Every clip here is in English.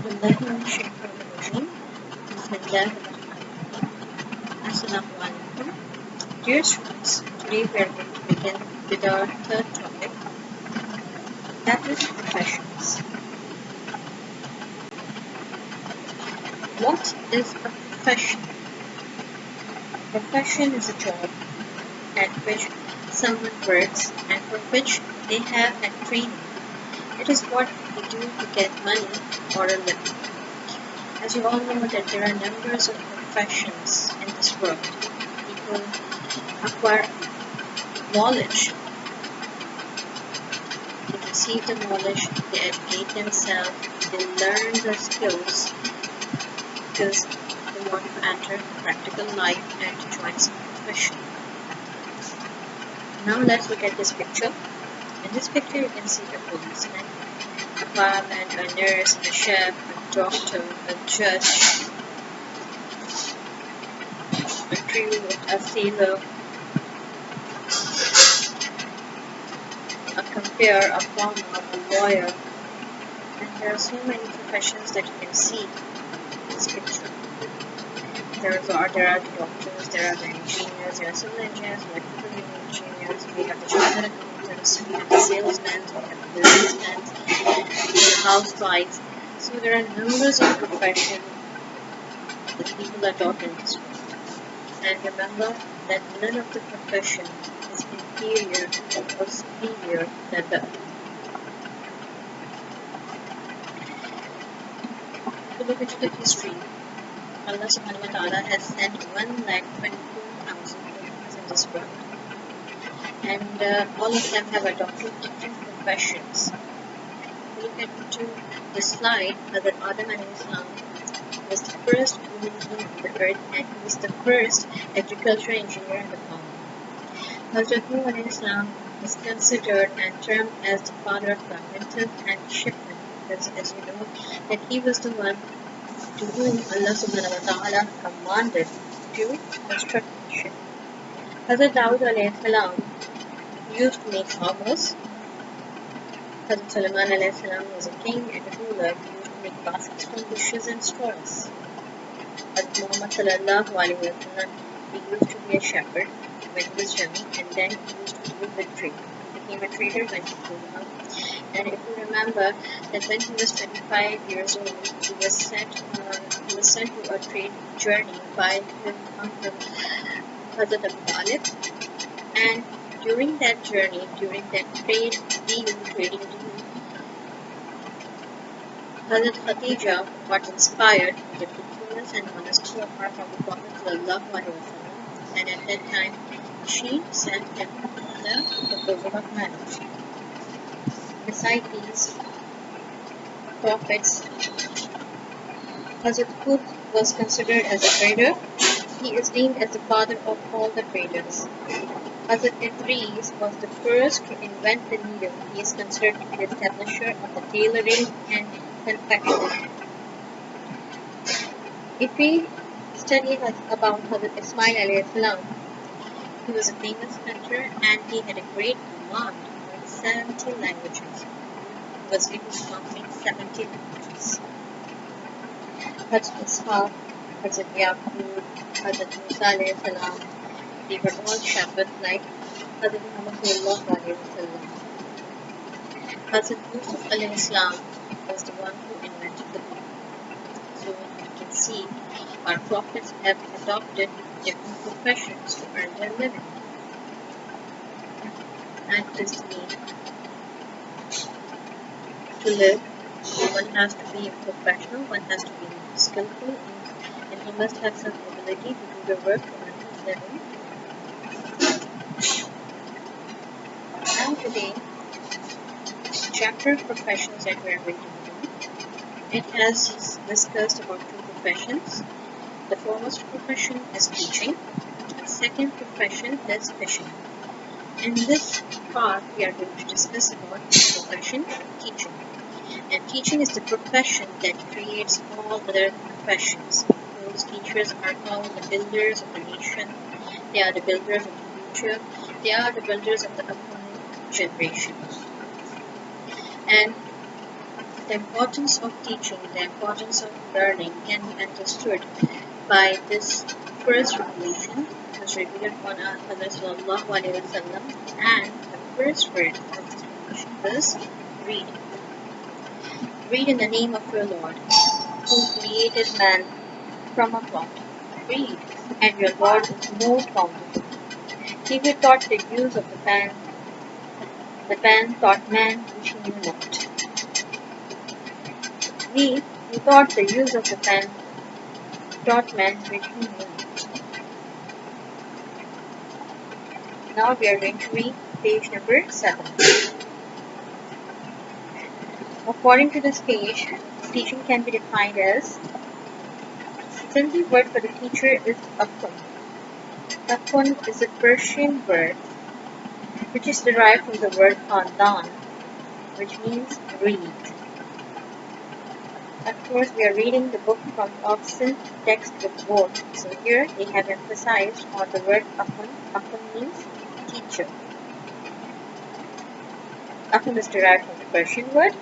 Bismillahirrahmanirrahim. Bismillahirrahmanirrahim. Assalamu alaikum. Dear students, today we are going to begin with our third topic, that is professions. What is a profession? A profession is a job at which someone works and for which they have had training. It is what they do to get money or a living. As you all know that there are numbers of professions in this world. People acquire knowledge, they receive the knowledge, they educate themselves, they learn the skills because they want to enter practical life and to join some profession. Now let's look at this picture. In this picture you can see a policeman, a fireman, a nurse, a chef, a doctor, a judge, a crew, a sailor, a compare, a farmer, a lawyer, and there are so many professions that you can see in this picture. There are the doctors, there are the engineers, there are civil engineers, electrical engineers, we have the chartered accountants, we have the salesmen, we have the businessmen, the housewives. So there are numbers of professions that people are taught in this world. And remember that none of the profession is inferior or superior than the other. If you look into the history, Allah subhanahu wa ta'ala has sent 1,24,000 prophets in this world. And all of them have adopted different professions. If you look into the slide, Hazrat Adam alayhi salam was the first human being on the earth and he was the first agricultural engineer in the farm. Hazrat Nuh alayhi salam is considered and termed as the father of carpenters and shipmen because as you know that he was the one to whom Allah subhanahu wa ta'ala commanded to construct the ship. Hazrat Dawud alayhi salam used to make hammers. Hazrat Sulaiman alayhi salam was a king and a ruler. He used to make baskets from bushes and straws. Hazrat Muhammad sallallahu alayhi wa sallam, he used to be a shepherd when he was young and then he used to do with trade. He became a trader when he grew up. And if you remember that when he was 25 years old, he was sent to a trade journey by his uncle Hazrat Abu Talib. And during that journey, during that trading deal, Hazrat Khadija got inspired with the truthfulness and honesty of her from the Prophet sallallahu alaihi wasallam, and at that time she sent him the proposal of marriage. Beside these prophets, Hazrat Hud was considered as a trader. He is deemed as the father of all the traders. Hazrat Idris was the first to invent the needle. He is considered to be the establisher of the tailoring and confectionery. If we study about Hazrat Ismail alayhi salam, he was a famous hunter and he had a great command over 70 languages. He was able to speak 70 languages. Hazrat Ishaq, Hazrat Yaqub, Hazrat Musa alayhi salam, they were all shepherds like Hazrat Muhammad sallallahu alayhi wa sallam. Hazrat Yusuf alayhi salam was the one who invented the book. So you can see our prophets have adopted different professions to earn their living. And this means to live, one has to be a professional, one has to be skillful, and he must have some ability to do the work to earn his living. Now today, the chapter of professions that we are going to do, it has discussed about two professions. The foremost profession is teaching. The second profession is fishing. In this part, we are going to discuss about the profession of teaching. And teaching is the profession that creates all other professions. Those teachers are called the builders of the nation. They are the builders of the future. They are the builders of the upcoming generation. And the importance of teaching, the importance of learning can be understood by this first revelation was revealed upon our Prophet sallallahu alaihi wasallam, and the first word of this revelation was read. Read in the name of your Lord, who created man from a clot. Read, and your Lord is most bountiful. He who taught the use of the pen taught man which he knew not. He who taught the use of the pen taught man which he knew not. Now we are going to read page number 7. According to this page, teaching can be defined as simple word for the teacher is akun. Akun is a Persian word which is derived from the word khandan, which means read. Of course, we are reading the book from Oxford textbook board, so here they have emphasized on the word akun. Akun means teacher. Akun is derived from the Persian word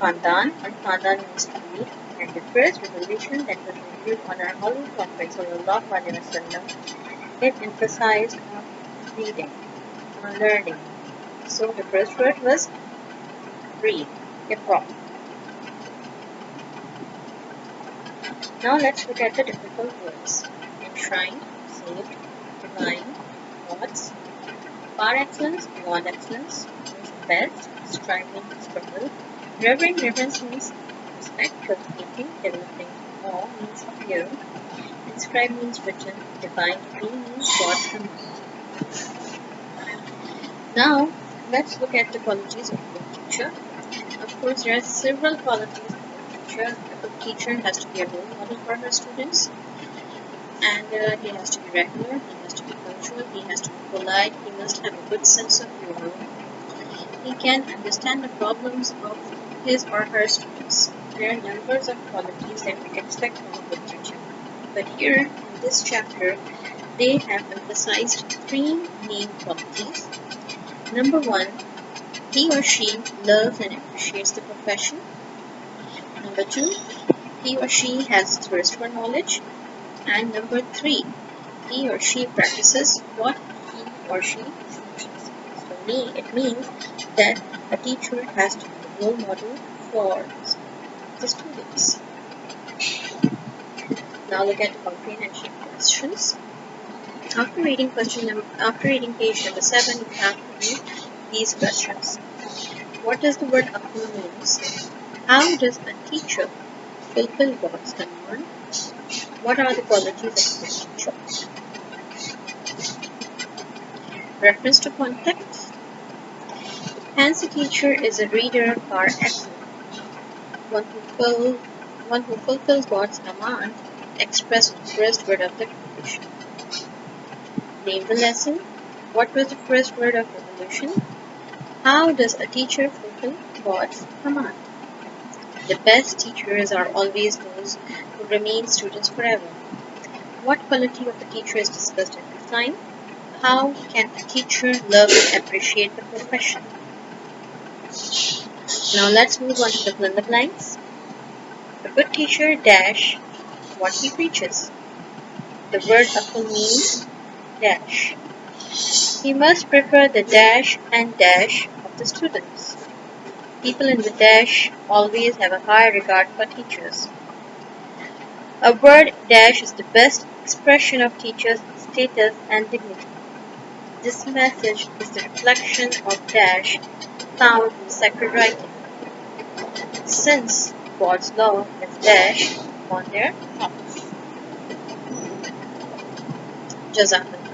khandan, and khandan means to read. And the first revelation that was revealed on our Holy Prophet sallallahu alaihi wasallam, it emphasized on reading, on learning. So the first word was read, iqra. Now let's look at the difficult words. Enshrined, saved, divine, gods, par excellence, beyond excellence, means best, striving, struggle. Reverend, reverence means respect, cultivating, developing. Awe means fear. Inscribe means written. Divine, decree means God command. Now let's look at the qualities of a good teacher. Of course, there are several qualities of a good teacher. A good teacher has to be a role model for her students, and he has to be regular, he has to be punctual, he has to be polite, he must have a good sense of humor. He can understand the problems of his or her students. There are numbers of qualities that we expect from a good teacher. But here, in this chapter, they have emphasized 3 main qualities. Number 1, he or she loves and appreciates the profession. Number 2, he or she has thirst for knowledge. And number 3, he or she practices what he or she teaches. So it means that a teacher has to be a role model for the students. Now look at the comprehension questions. After reading page number 7, you have to read these questions. What does the word akul mean? How does a teacher fulfill God's command? What are the qualities of a teacher? Reference to context. Hence, a teacher is a reader par excellence, one who fulfills God's command, expressed in the first word of the revelation. Name the lesson. What was the first word of revelation? How does a teacher fulfill God's command? The best teachers are always those who remain students forever. What quality of a teacher is discussed at this time? How can a teacher love and appreciate the profession? Now let's move on to the fill in the blanks. A good teacher dash what he preaches. The word akul means dash. He must prefer the dash and dash of the students. People in the dash always have a high regard for teachers. A word dash is the best expression of teachers' status and dignity. This message is the reflection of dash found in sacred writing. Since God's law is dash on their hearts. Jazakallah.